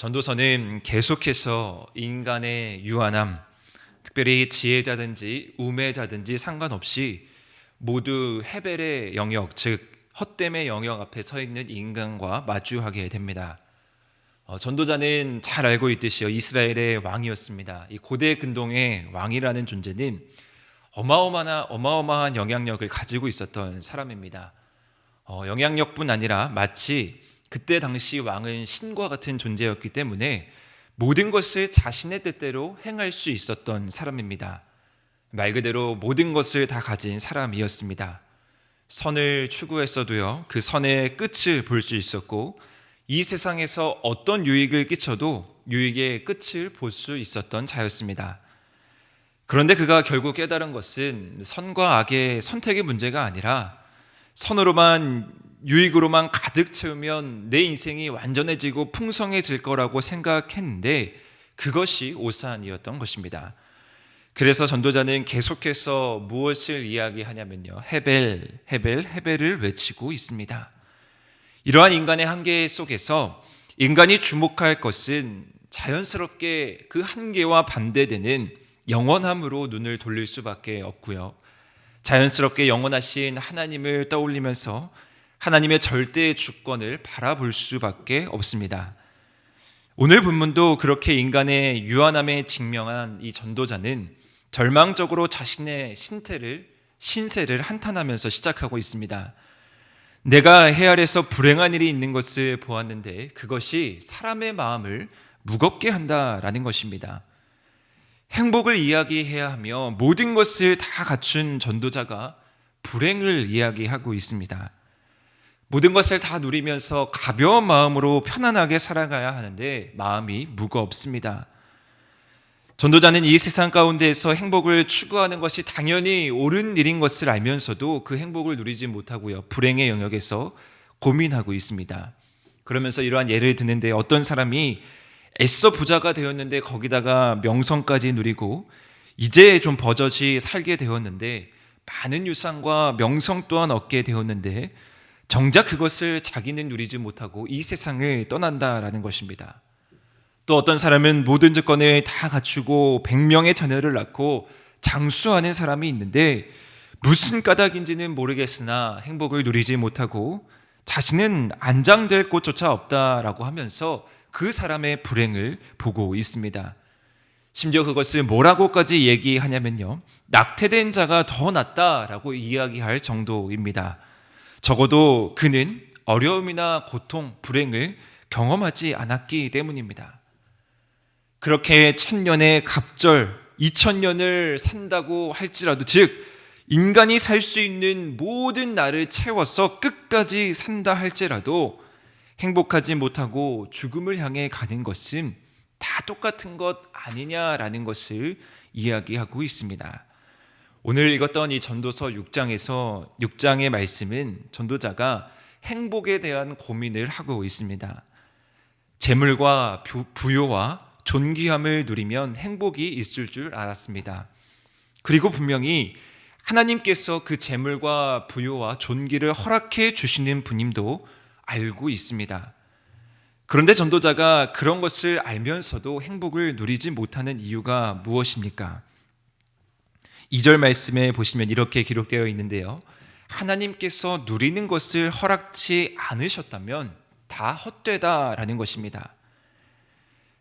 전도서는 계속해서 인간의 유한함, 특별히 지혜자든지 우매자든지 상관없이 모두 헤벨의 영역, 즉 헛됨의 영역 앞에 서 있는 인간과 마주하게 됩니다. 전도자는 잘 알고 있듯이요, 이스라엘의 왕이었습니다. 이 고대 근동의 왕이라는 존재는 어마어마한 영향력을 가지고 있었던 사람입니다. 영향력뿐 아니라 마치 그때 당시 왕은 신과 같은 존재였기 때문에 모든 것을 자신의 뜻대로 행할 수 있었던 사람입니다. 말 그대로 모든 것을 다 가진 사람이었습니다. 선을 추구했어도요, 그 선의 끝을 볼 수 있었고, 이 세상에서 어떤 유익을 끼쳐도 유익의 끝을 볼 수 있었던 자였습니다. 그런데 그가 결국 깨달은 것은 선과 악의 선택의 문제가 아니라 선으로만, 유익으로만 가득 채우면 내 인생이 완전해지고 풍성해질 거라고 생각했는데 그것이 오산이었던 것입니다. 그래서 전도자는 계속해서 무엇을 이야기하냐면요, 헤벨을 외치고 있습니다. 이러한 인간의 한계 속에서 인간이 주목할 것은 자연스럽게 그 한계와 반대되는 영원함으로 눈을 돌릴 수밖에 없고요, 자연스럽게 영원하신 하나님을 떠올리면서 하나님의 절대 주권을 바라볼 수밖에 없습니다. 오늘 본문도 그렇게 인간의 유한함에 직면한 이 전도자는 절망적으로 자신의 신세를 한탄하면서 시작하고 있습니다. 내가 해 아래서 불행한 일이 있는 것을 보았는데 그것이 사람의 마음을 무겁게 한다라는 것입니다. 행복을 이야기해야 하며 모든 것을 다 갖춘 전도자가 불행을 이야기하고 있습니다. 모든 것을 다 누리면서 가벼운 마음으로 편안하게 살아가야 하는데 마음이 무겁습니다. 전도자는 이 세상 가운데에서 행복을 추구하는 것이 당연히 옳은 일인 것을 알면서도 그 행복을 누리지 못하고요, 불행의 영역에서 고민하고 있습니다. 그러면서 이러한 예를 드는데, 어떤 사람이 애써 부자가 되었는데 거기다가 명성까지 누리고 이제 좀 버젓이 살게 되었는데 많은 유산과 명성 또한 얻게 되었는데 정작 그것을 자기는 누리지 못하고 이 세상을 떠난다라는 것입니다. 또 어떤 사람은 모든 조건을 다 갖추고 100명의 자녀를 낳고 장수하는 사람이 있는데 무슨 까닭인지는 모르겠으나 행복을 누리지 못하고 자신은 안장될 곳조차 없다라고 하면서 그 사람의 불행을 보고 있습니다. 심지어 그것을 뭐라고까지 얘기하냐면요, 낙태된 자가 더 낫다라고 이야기할 정도입니다. 적어도 그는 어려움이나 고통, 불행을 경험하지 않았기 때문입니다. 그렇게 1000년의 갑절, 2000년을 산다고 할지라도, 즉 인간이 살 수 있는 모든 날을 채워서 끝까지 산다 할지라도 행복하지 못하고 죽음을 향해 가는 것은 다 똑같은 것 아니냐라는 것을 이야기하고 있습니다. 오늘 읽었던 이 전도서 6장의 말씀은 전도자가 행복에 대한 고민을 하고 있습니다. 재물과 부요와 존귀함을 누리면 행복이 있을 줄 알았습니다. 그리고 분명히 하나님께서 그 재물과 부요와 존귀를 허락해 주시는 분임도 알고 있습니다. 그런데 전도자가 그런 것을 알면서도 행복을 누리지 못하는 이유가 무엇입니까? 2절 말씀에 보시면 이렇게 기록되어 있는데요, 하나님께서 누리는 것을 허락치 않으셨다면 다 헛되다라는 것입니다.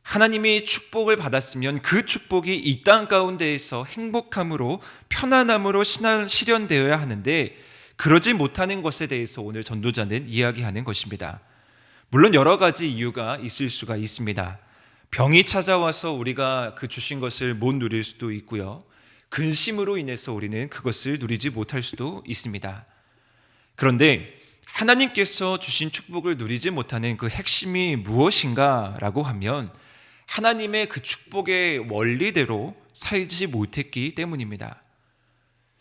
하나님이 축복을 받았으면 그 축복이 이 땅 가운데에서 행복함으로, 편안함으로 실현되어야 하는데 그러지 못하는 것에 대해서 오늘 전도자는 이야기하는 것입니다. 물론 여러 가지 이유가 있을 수가 있습니다. 병이 찾아와서 우리가 그 주신 것을 못 누릴 수도 있고요, 근심으로 인해서 우리는 그것을 누리지 못할 수도 있습니다. 그런데 하나님께서 주신 축복을 누리지 못하는 그 핵심이 무엇인가 라고 하면 하나님의 그 축복의 원리대로 살지 못했기 때문입니다.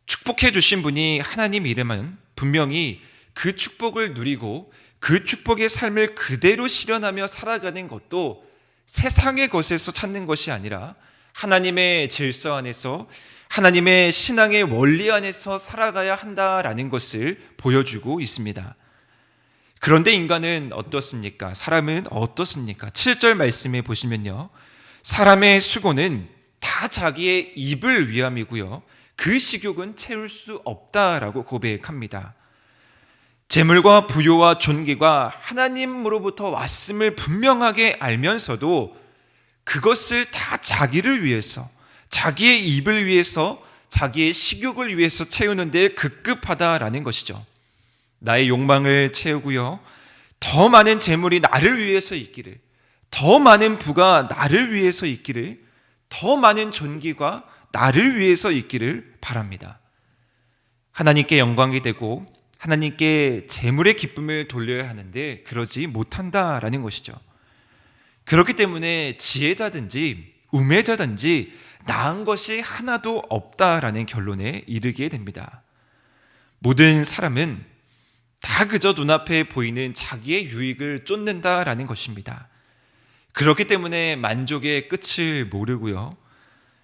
축복해 주신 분이 하나님이라면 분명히 그 축복을 누리고 그 축복의 삶을 그대로 실현하며 살아가는 것도 세상의 것에서 찾는 것이 아니라 하나님의 질서 안에서, 하나님의 신앙의 원리 안에서 살아가야 한다라는 것을 보여주고 있습니다. 그런데 인간은 어떻습니까? 사람은 어떻습니까? 7절 말씀에 보시면요, 사람의 수고는 다 자기의 입을 위함이고요, 그 식욕은 채울 수 없다라고 고백합니다. 재물과 부요와 존귀가 하나님으로부터 왔음을 분명하게 알면서도 그것을 다 자기를 위해서, 자기의 입을 위해서, 자기의 식욕을 위해서 채우는 데 급급하다라는 것이죠. 나의 욕망을 채우고요, 더 많은 재물이 나를 위해서 있기를, 더 많은 부가 나를 위해서 있기를, 더 많은 존귀가 나를 위해서 있기를 바랍니다. 하나님께 영광이 되고 하나님께 재물의 기쁨을 돌려야 하는데 그러지 못한다라는 것이죠. 그렇기 때문에 지혜자든지 우매자든지 나은 것이 하나도 없다라는 결론에 이르게 됩니다. 모든 사람은 다 그저 눈앞에 보이는 자기의 유익을 쫓는다라는 것입니다. 그렇기 때문에 만족의 끝을 모르고요,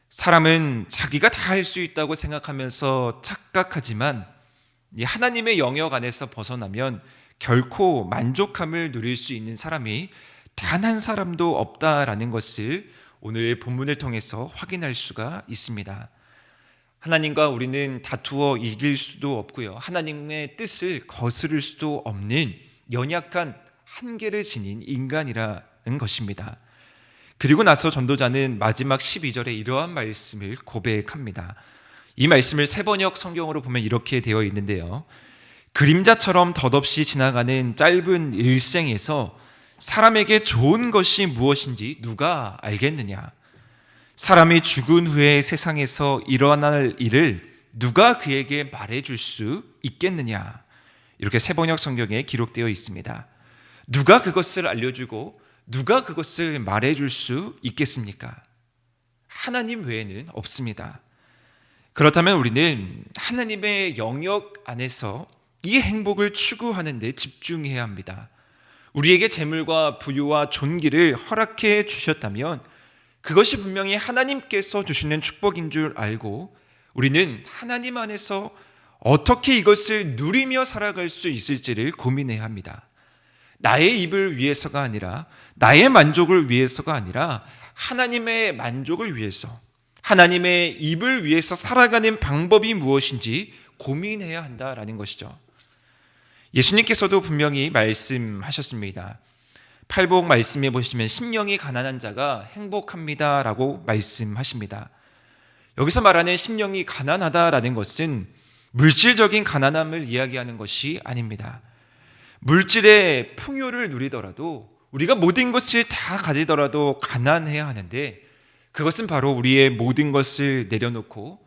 사람은 자기가 다 할 수 있다고 생각하면서 착각하지만 이 하나님의 영역 안에서 벗어나면 결코 만족함을 누릴 수 있는 사람이 단 한 사람도 없다라는 것을 오늘 본문을 통해서 확인할 수가 있습니다. 하나님과 우리는 다투어 이길 수도 없고요, 하나님의 뜻을 거스를 수도 없는 연약한 한계를 지닌 인간이라는 것입니다. 그리고 나서 전도자는 마지막 12절에 이러한 말씀을 고백합니다. 이 말씀을 세번역 성경으로 보면 이렇게 되어 있는데요, 그림자처럼 덧없이 지나가는 짧은 일생에서 사람에게 좋은 것이 무엇인지 누가 알겠느냐? 사람이 죽은 후에 세상에서 일어날 일을 누가 그에게 말해줄 수 있겠느냐? 이렇게 세번역 성경에 기록되어 있습니다. 누가 그것을 알려주고 누가 그것을 말해줄 수 있겠습니까? 하나님 외에는 없습니다. 그렇다면 우리는 하나님의 영역 안에서 이 행복을 추구하는 데 집중해야 합니다. 우리에게 재물과 부유와 존귀를 허락해 주셨다면 그것이 분명히 하나님께서 주시는 축복인 줄 알고 우리는 하나님 안에서 어떻게 이것을 누리며 살아갈 수 있을지를 고민해야 합니다. 나의 입을 위해서가 아니라, 나의 만족을 위해서가 아니라 하나님의 만족을 위해서, 하나님의 입을 위해서 살아가는 방법이 무엇인지 고민해야 한다라는 것이죠. 예수님께서도 분명히 말씀하셨습니다. 팔복 말씀에 보시면 심령이 가난한 자가 행복합니다라고 말씀하십니다. 여기서 말하는 심령이 가난하다라는 것은 물질적인 가난함을 이야기하는 것이 아닙니다. 물질의 풍요를 누리더라도, 우리가 모든 것을 다 가지더라도 가난해야 하는데, 그것은 바로 우리의 모든 것을 내려놓고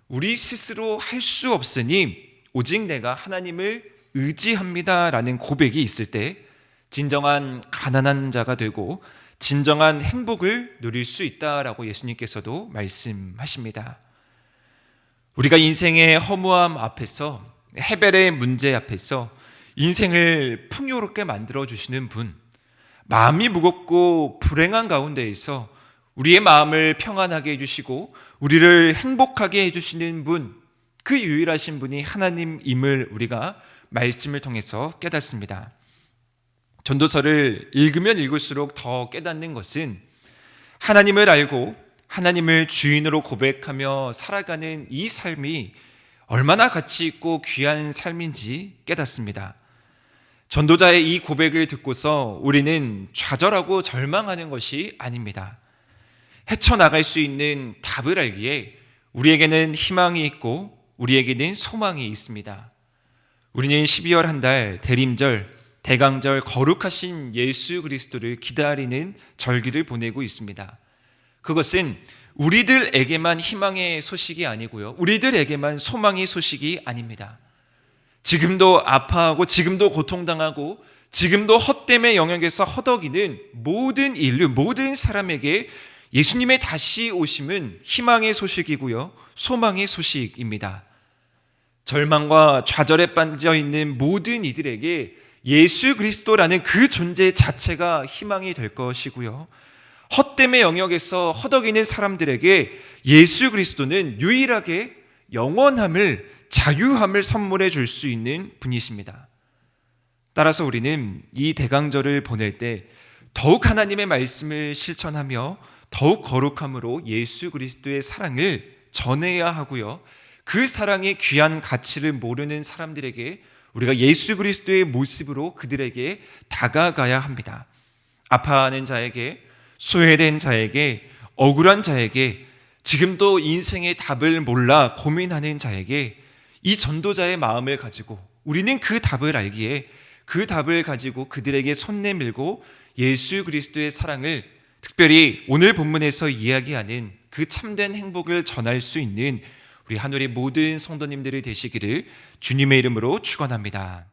우리 스스로 할 수 없으니 오직 내가 하나님을 의지합니다라는 고백이 있을 때 진정한 가난한 자가 되고 진정한 행복을 누릴 수 있다라고 예수님께서도 말씀하십니다. 우리가 인생의 허무함 앞에서, 해벨의 문제 앞에서 인생을 풍요롭게 만들어주시는 분, 마음이 무겁고 불행한 가운데에서 우리의 마음을 평안하게 해주시고 우리를 행복하게 해주시는 분, 그 유일하신 분이 하나님임을 우리가 말씀을 통해서 깨닫습니다. 전도서를 읽으면 읽을수록 더 깨닫는 것은 하나님을 알고 하나님을 주인으로 고백하며 살아가는 이 삶이 얼마나 가치 있고 귀한 삶인지 깨닫습니다. 전도자의 이 고백을 듣고서 우리는 좌절하고 절망하는 것이 아닙니다. 헤쳐나갈 수 있는 답을 알기에 우리에게는 희망이 있고 우리에게는 소망이 있습니다. 우리는 12월 한 달 대림절, 대강절, 거룩하신 예수 그리스도를 기다리는 절기를 보내고 있습니다. 그것은 우리들에게만 희망의 소식이 아니고요, 우리들에게만 소망의 소식이 아닙니다. 지금도 아파하고 지금도 고통당하고 지금도 헛됨의 영역에서 허덕이는 모든 인류, 모든 사람에게 예수님의 다시 오심은 희망의 소식이고요, 소망의 소식입니다. 절망과 좌절에 빠져 있는 모든 이들에게 예수 그리스도라는 그 존재 자체가 희망이 될 것이고요, 헛됨의 영역에서 허덕이는 사람들에게 예수 그리스도는 유일하게 영원함을, 자유함을 선물해 줄 수 있는 분이십니다. 따라서 우리는 이 대강절을 보낼 때 더욱 하나님의 말씀을 실천하며 더욱 거룩함으로 예수 그리스도의 사랑을 전해야 하고요. 그 사랑의 귀한 가치를 모르는 사람들에게 우리가 예수 그리스도의 모습으로 그들에게 다가가야 합니다. 아파하는 자에게, 소외된 자에게, 억울한 자에게, 지금도 인생의 답을 몰라 고민하는 자에게 이 전도자의 마음을 가지고 우리는 그 답을 알기에 그 답을 가지고 그들에게 손 내밀고 예수 그리스도의 사랑을, 특별히 오늘 본문에서 이야기하는 그 참된 행복을 전할 수 있는 우리 한우리 모든 성도님들이 되시기를 주님의 이름으로 축원합니다.